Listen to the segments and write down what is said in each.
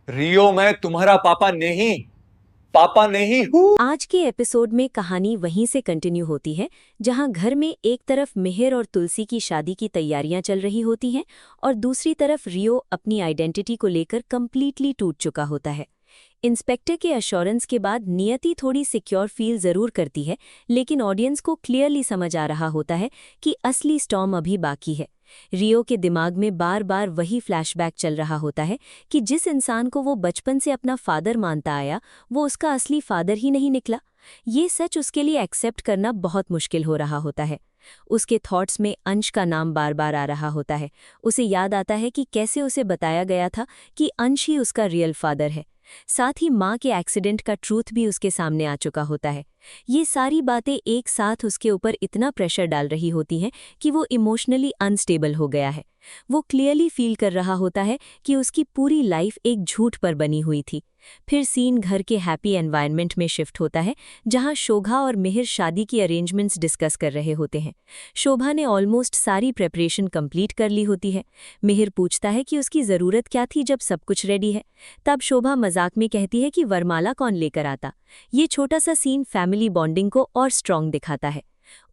रियो, मैं तुम्हारा पापा नहीं हूँ। आज के एपिसोड में कहानी वहीं से कंटिन्यू होती है जहां घर में एक तरफ मिहिर और तुलसी की शादी की तैयारियां चल रही होती हैं और दूसरी तरफ रियो अपनी आइडेंटिटी को लेकर कंप्लीटली टूट चुका होता है। इंस्पेक्टर के अश्योरेंस के बाद नियति थोड़ी सिक्योर फील जरूर करती है, लेकिन ऑडियंस को क्लियरली समझ आ रहा होता है कि असली स्टॉर्म अभी बाकी है। रियो के दिमाग में बार बार वही फ्लैशबैक चल रहा होता है कि जिस इंसान को वो बचपन से अपना फादर मानता आया वो उसका असली फादर ही नहीं निकला। ये सच उसके लिए एक्सेप्ट करना बहुत मुश्किल हो रहा होता है। उसके थॉट्स में अंश का नाम बार बार आ रहा होता है। उसे याद आता है कि कैसे उसे बताया गया था कि अंश ही उसका रियल फादर है। साथ ही माँ के एक्सीडेंट का ट्रूथ भी उसके सामने आ चुका होता है। ये सारी बातें एक साथ उसके ऊपर इतना प्रेशर डाल रही होती हैं कि वो इमोशनली अनस्टेबल हो गया है। वो क्लियरली फील कर रहा होता है कि उसकी पूरी लाइफ एक झूठ पर बनी हुई थी। फिर सीन घर के हैप्पी एनवायरनमेंट में शिफ्ट होता है जहां शोभा और मिहिर शादी की अरेंजमेंट्स डिस्कस कर रहे होते हैं। शोभा ने ऑलमोस्ट सारी प्रेपरेशन कंप्लीट कर ली होती है। मिहिर पूछता है कि उसकी ज़रूरत क्या थी जब सब कुछ रेडी है। तब शोभा मजाक में कहती है कि वरमाला कौन लेकर आता। ये छोटा सा सीन फैमिली बॉन्डिंग को और स्ट्रॉन्ग दिखाता है।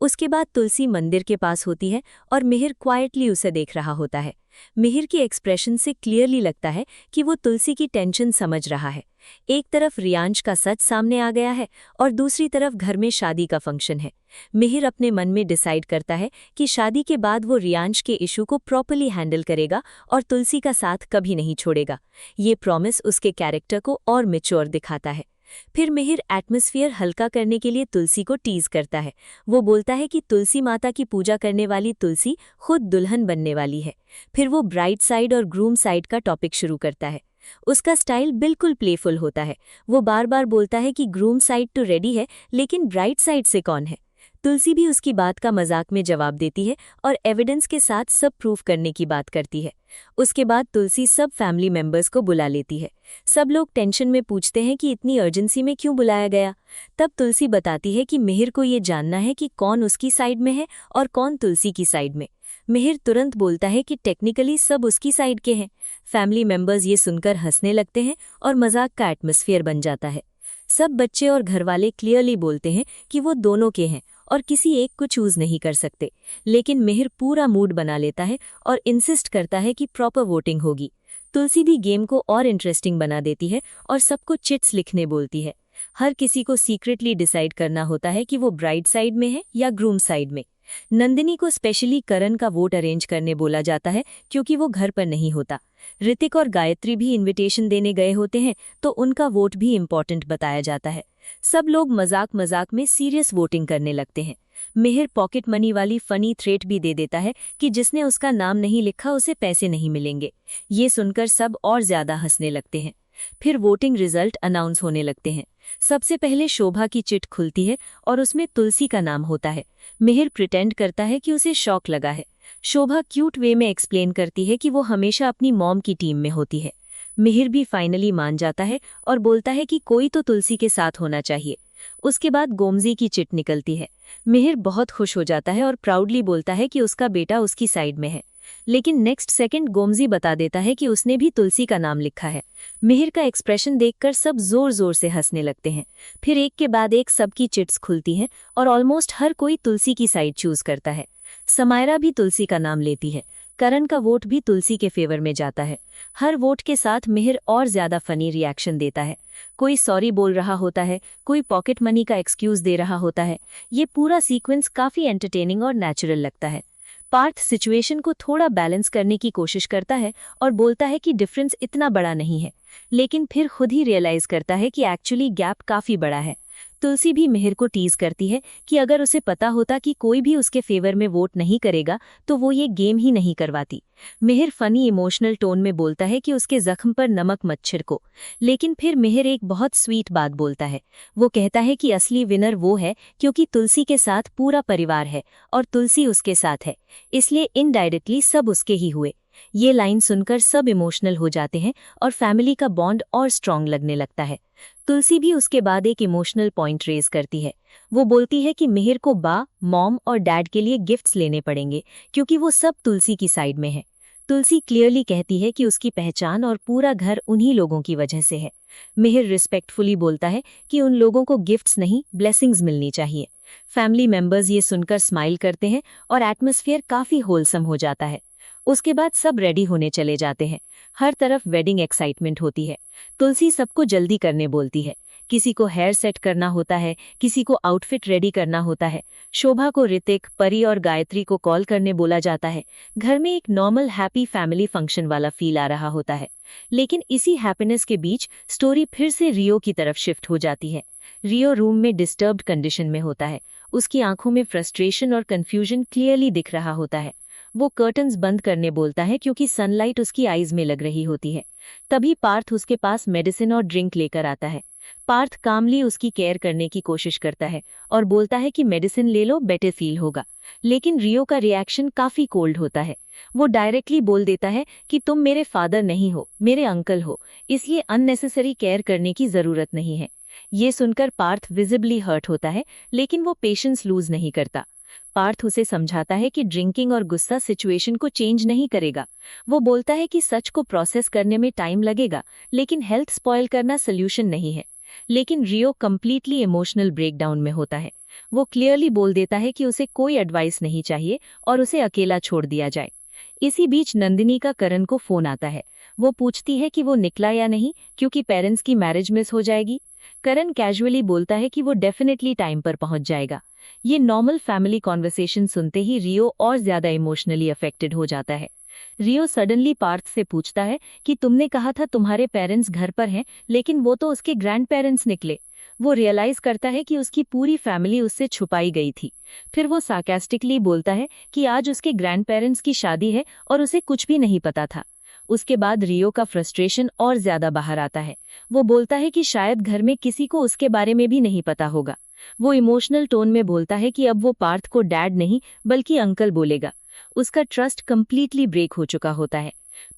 उसके बाद तुलसी मंदिर के पास होती है और मिहिर क्वाइटली उसे देख रहा होता है। मिहिर के एक्सप्रेशन से क्लियरली लगता है कि वो तुलसी की टेंशन समझ रहा है। एक तरफ रियांश का सच सामने आ गया है और दूसरी तरफ घर में शादी का फंक्शन है। मिहिर अपने मन में डिसाइड करता है कि शादी के बाद वो रियांश के इशू को प्रॉपर्ली हैंडल करेगा और तुलसी का साथ कभी नहीं छोड़ेगा। ये प्रॉमिस उसके कैरेक्टर को और मैच्योर दिखाता है। फिर मिहिर एटमॉस्फेयर हल्का करने के लिए तुलसी को टीज करता है। वो बोलता है कि तुलसी माता की पूजा करने वाली तुलसी खुद दुल्हन बनने वाली है। फिर वो ब्राइड साइड और ग्रूम साइड का टॉपिक शुरू करता है। उसका स्टाइल बिल्कुल प्लेफुल होता है। वो बार बार बोलता है कि ग्रूम साइड तो रेडी है, लेकिन ब्राइड साइड से कौन है। तुलसी भी उसकी बात का मजाक में जवाब देती है और एविडेंस के साथ सब प्रूफ करने की बात करती है। उसके बाद तुलसी सब फैमिली मेंबर्स को बुला लेती है। सब लोग टेंशन में पूछते हैं कि इतनी अर्जेंसी में क्यों बुलाया गया। तब तुलसी बताती है कि मिहिर को ये जानना है कि कौन उसकी साइड में है और कौन तुलसी की साइड में। मिहिर तुरंत बोलता है कि टेक्निकली सब उसकी साइड के हैं। फैमिली मेंबर्स ये सुनकर हंसने लगते हैं और मजाक का एटमॉस्फेयर बन जाता है। सब बच्चे और घरवाले क्लियरली बोलते हैं कि वो दोनों के हैं और किसी एक को चूज नहीं कर सकते। लेकिन मिहिर पूरा मूड बना लेता है और इंसिस्ट करता है कि प्रॉपर वोटिंग होगी। तुलसी भी गेम को और इंटरेस्टिंग बना देती है और सबको चिट्स लिखने बोलती है। हर किसी को सीक्रेटली डिसाइड करना होता है कि वो ब्राइड साइड में है या ग्रूम साइड में। नंदिनी को स्पेशली करण का वोट अरेंज करने बोला जाता है क्योंकि वो घर पर नहीं होता। ऋतिक और गायत्री भी इनविटेशन देने गए होते हैं तो उनका वोट भी इम्पोर्टेंट बताया जाता है। सब लोग मजाक मजाक में सीरियस वोटिंग करने लगते हैं। मिहिर पॉकेट मनी वाली फनी थ्रेट भी दे देता है कि जिसने उसका नाम नहीं लिखा उसे पैसे नहीं मिलेंगे। ये सुनकर सब और ज्यादा हंसने लगते हैं। फिर वोटिंग रिजल्ट अनाउंस होने लगते हैं। सबसे पहले शोभा की चिट खुलती है और उसमें तुलसी का नाम होता है। मिहिर प्रिटेंड करता है कि उसे शॉक लगा है। शोभा क्यूट वे में एक्सप्लेन करती है कि वो हमेशा अपनी मॉम की टीम में होती है। मिहिर भी फाइनली मान जाता है और बोलता है कि कोई तो तुलसी के साथ होना चाहिए। उसके बाद गोमजी की चिट निकलती है। मिहिर बहुत खुश हो जाता है और प्राउडली बोलता है कि उसका बेटा उसकी साइड में है। लेकिन नेक्स्ट सेकंड गोमजी बता देता है कि उसने भी तुलसी का नाम लिखा है। मिहिर का एक्सप्रेशन देखकर सब जोर जोर से हंसने लगते हैं। फिर एक के बाद एक सबकी चिट्स खुलती हैं और ऑलमोस्ट हर कोई तुलसी की साइड चूज करता है। समायरा भी तुलसी का नाम लेती है। करण का वोट भी तुलसी के फेवर में जाता है। हर वोट के साथ मिहिर और ज्यादा फनी रिएक्शन देता है। कोई सॉरी बोल रहा होता है, कोई पॉकेट मनी का एक्सक्यूज दे रहा होता है। ये पूरा सीक्वेंस काफी एंटरटेनिंग और नेचुरल लगता है। पार्थ सिचुएशन को थोड़ा बैलेंस करने की कोशिश करता है और बोलता है कि डिफरेंस इतना बड़ा नहीं है, लेकिन फिर खुद ही रियलाइज करता है कि एक्चुअली गैप काफी बड़ा है। तुलसी भी मिहिर को टीज करती है कि अगर उसे पता होता कि कोई भी उसके फेवर में वोट नहीं करेगा तो वो ये गेम ही नहीं करवाती। मिहिर फनी इमोशनल टोन में बोलता है कि उसके जख्म पर नमक मत छिड़को। लेकिन फिर मिहिर एक बहुत स्वीट बात बोलता है। वो कहता है कि असली विनर वो है क्योंकि तुलसी के साथ पूरा परिवार है और तुलसी उसके साथ है, इसलिए इनडायरेक्टली सब उसके ही हुए। ये लाइन सुनकर सब इमोशनल हो जाते हैं और फैमिली का बॉन्ड और स्ट्रांग लगने लगता है। तुलसी भी उसके बाद एक इमोशनल पॉइंट रेज करती है। वो बोलती है कि मिहिर को बा, मॉम और डैड के लिए गिफ्ट्स लेने पड़ेंगे क्योंकि वो सब तुलसी की साइड में है। तुलसी क्लियरली कहती है कि उसकी पहचान और पूरा घर उन्हीं लोगों की वजह से है। मिहिर रिस्पेक्टफुली बोलता है कि उन लोगों को गिफ्ट्स नहीं, ब्लेसिंग्स मिलनी चाहिए। फैमिली मेंबर्स ये सुनकर स्माइल करते हैं और एटमॉस्फेयर काफी होलसम हो जाता है। उसके बाद सब रेडी होने चले जाते हैं। हर तरफ वेडिंग एक्साइटमेंट होती है। तुलसी सबको जल्दी करने बोलती है। किसी को हेयर सेट करना होता है, किसी को आउटफिट रेडी करना होता है। शोभा को ऋतिक, परी और गायत्री को कॉल करने बोला जाता है। घर में एक नॉर्मल हैप्पी फैमिली फंक्शन वाला फील आ रहा होता है। लेकिन इसी हैप्पीनेस के बीच स्टोरी फिर से रियो की तरफ शिफ्ट हो जाती है। रियो रूम में डिस्टर्ब्ड कंडीशन में होता है। उसकी आंखों में फ्रस्ट्रेशन और कंफ्यूजन क्लियरली दिख रहा होता है। वो कर्टन्स बंद करने बोलता है क्योंकि सनलाइट उसकी आईज में लग रही होती है। तभी पार्थ उसके पास मेडिसिन और ड्रिंक लेकर आता है। पार्थ कामली उसकी केयर करने की कोशिश करता है और बोलता है कि मेडिसिन ले लो, बेटर फील होगा। लेकिन रियो का रिएक्शन काफी कोल्ड होता है। वो डायरेक्टली बोल देता है कि तुम मेरे फादर नहीं हो, मेरे अंकल हो, इसलिए अननेसेसरी केयर करने की जरूरत नहीं है। ये सुनकर पार्थ विजिबली हर्ट होता है, लेकिन वो पेशेंस लूज नहीं करता। पार्थ उसे समझाता है कि ड्रिंकिंग और गुस्सा सिचुएशन को चेंज नहीं करेगा। वो बोलता है कि सच को प्रोसेस करने में टाइम लगेगा, लेकिन हेल्थ स्पॉइल करना सोल्यूशन नहीं है। लेकिन रियो कंप्लीटली इमोशनल ब्रेकडाउन में होता है। वो क्लियरली बोल देता है कि उसे कोई एडवाइस नहीं चाहिए और उसे अकेला छोड़ दिया जाए। इसी बीच नंदिनी का करण को फोन आता है। वो पूछती है कि वो निकला या नहीं, क्योंकि पेरेंट्स की मैरिज मिस हो जाएगी। करण कैजुअली बोलता है कि वो डेफिनेटली टाइम पर पहुंच जाएगा। ये नॉर्मल फैमिली कॉन्वर्सेशन सुनते ही रियो और ज्यादा इमोशनली अफेक्टेड हो जाता है। रियो सडनली पार्थ से पूछता है कि तुमने कहा था तुम्हारे पेरेंट्स घर पर हैं, लेकिन वो तो उसके ग्रैंड पेरेंट्स निकले। वो रियलाइज करता है कि उसकी पूरी फैमिली उससे छुपाई गई थी। फिर वो सार्कास्टिकली बोलता है कि आज उसके ग्रैंड पेरेंट्स की शादी है और उसे कुछ भी नहीं पता था। उसके बाद रियो का फ्रस्ट्रेशन और ज्यादा बाहर आता है। वो बोलता है कि शायद घर में किसी को उसके बारे में भी नहीं पता होगा। वो इमोशनल टोन में बोलता है कि अब वो पार्थ को डैड नहीं बल्कि अंकल बोलेगा। उसका ट्रस्ट कंप्लीटली ब्रेक हो चुका होता है।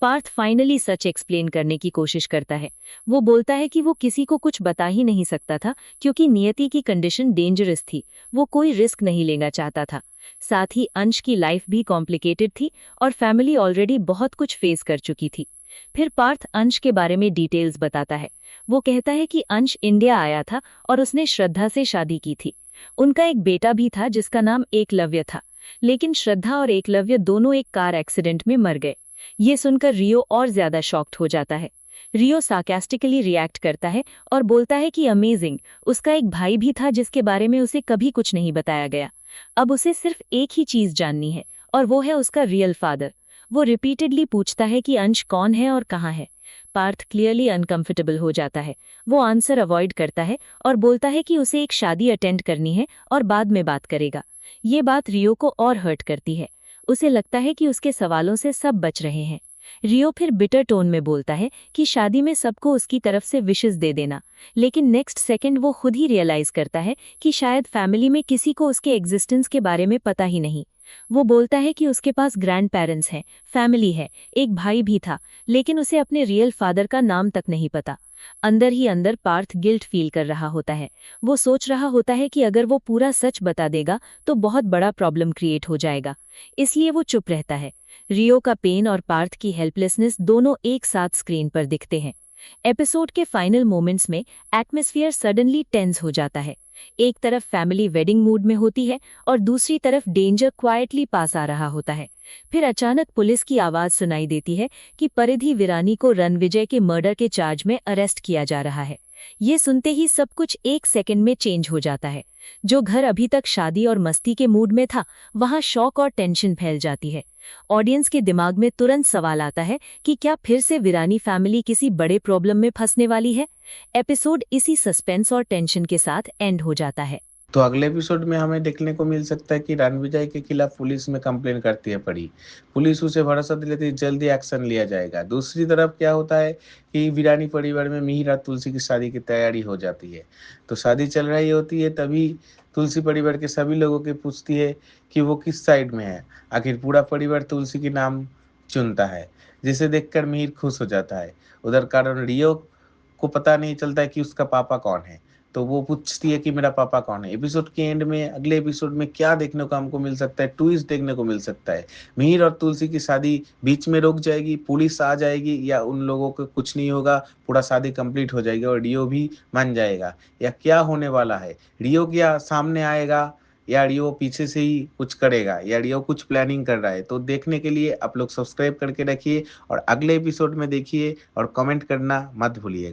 पार्थ फाइनली सच एक्सप्लेन करने की कोशिश करता है। वो बोलता है कि वो किसी को कुछ बता ही नहीं सकता था, क्योंकि नियति की कंडीशन डेंजरस थी। वो कोई रिस्क नहीं लेना चाहता था। साथ ही अंश की लाइफ भी कॉम्प्लिकेटेड थी और फैमिली ऑलरेडी बहुत कुछ फेस कर चुकी थी। फिर पार्थ अंश के बारे में डिटेल्स बताता है। वो कहता है कि अंश इंडिया आया था और उसने श्रद्धा से शादी की थी। उनका एक बेटा भी था जिसका नाम एकलव्य था, लेकिन श्रद्धा और एकलव्य दोनों एक कार एक्सीडेंट में मर गए। ये सुनकर रियो और ज्यादा शॉक्ड हो जाता है। रियो सार्कास्टिकली रिएक्ट करता है और बोलता है कि अमेजिंग, उसका एक भाई भी था जिसके बारे में उसे कभी कुछ नहीं बताया गया। अब उसे सिर्फ एक ही चीज जाननी है और वो है उसका रियल फादर। वो रिपीटेडली पूछता है कि अंश कौन है और कहाँ है। पार्थ क्लियरली अनकंफर्टेबल हो जाता है। वो आंसर अवॉइड करता है और बोलता है कि उसे एक शादी अटेंड करनी है और बाद में बात करेगा। ये बात रियो को और हर्ट करती है। उसे लगता है कि उसके सवालों से सब बच रहे हैं। रियो फिर बिटर टोन में बोलता है कि शादी में सबको उसकी तरफ से विशेस दे देना, लेकिन नेक्स्ट सेकंड वो खुद ही रियलाइज करता है कि शायद फैमिली में किसी को उसके एग्जिस्टेंस के बारे में पता ही नहीं। वो बोलता है कि उसके पास ग्रैंड पेरेंट्स हैं, फैमिली है, एक भाई भी था, लेकिन उसे अपने रियल फादर का नाम तक नहीं पता। अंदर ही अंदर पार्थ गिल्ट फील कर रहा होता है। वो सोच रहा होता है कि अगर वो पूरा सच बता देगा तो बहुत बड़ा प्रॉब्लम क्रिएट हो जाएगा, इसलिए वो चुप रहता है। रियो का पेन और पार्थ की हेल्पलेसनेस दोनों एक साथ स्क्रीन पर दिखते हैं। एपिसोड के फाइनल मोमेंट्स में एटमॉस्फेयर सडनली टेंस हो जाता है। एक तरफ फैमिली वेडिंग मूड में होती है और दूसरी तरफ डेंजर क्वाइटली पास आ रहा होता है। फिर अचानक पुलिस की आवाज सुनाई देती है कि परिधि विरानी को रणविजय के मर्डर के चार्ज में अरेस्ट किया जा रहा है। ये सुनते ही सब कुछ एक सेकंड में चेंज हो जाता है। जो घर अभी तक शादी और मस्ती के मूड में था, वहां शॉक और टेंशन फैल जाती है। ऑडियंस के दिमाग में तुरंत सवाल आता है कि क्या फिर से विरानी फैमिली किसी बड़े प्रॉब्लम में फंसने वाली है। एपिसोड इसी सस्पेंस और टेंशन के साथ एंड हो जाता है। तो अगले एपिसोड में हमें देखने को मिल सकता है कि रणविजय के खिलाफ पुलिस में कंप्लेन करती है परी। पुलिस उसे भरोसा दिलाती है जल्दी एक्शन लिया जाएगा। दूसरी तरफ क्या होता है कि वीरानी परिवार में मिहिर और तुलसी की शादी की तैयारी हो जाती है। तो शादी चल रही होती है, तभी तुलसी परिवार के सभी लोगों की पूछती है कि वो किस साइड में है। आखिर पूरा परिवार तुलसी के नाम चुनता है, जिसे देखकर मिहिर खुश हो जाता है। उधर कारण रियो को पता नहीं चलता है कि उसका पापा कौन है। तो वो पूछती है कि मेरा पापा कौन है। एपिसोड के एंड में, अगले एपिसोड में क्या देखने को हमको मिल सकता है, ट्विस्ट देखने को मिल सकता है। मिहिर और तुलसी की शादी बीच में रुक जाएगी, पुलिस आ जाएगी, या उन लोगों को कुछ नहीं होगा, पूरा शादी कंप्लीट हो जाएगी और रियो भी मान जाएगा, या क्या होने वाला है? रियो क्या सामने आएगा, या रियो पीछे से ही कुछ करेगा, या रियो कुछ प्लानिंग कर रहा है? तो देखने के लिए आप लोग सब्सक्राइब करके रखिए और अगले एपिसोड में देखिए, और कमेंट करना मत भूलिएगा।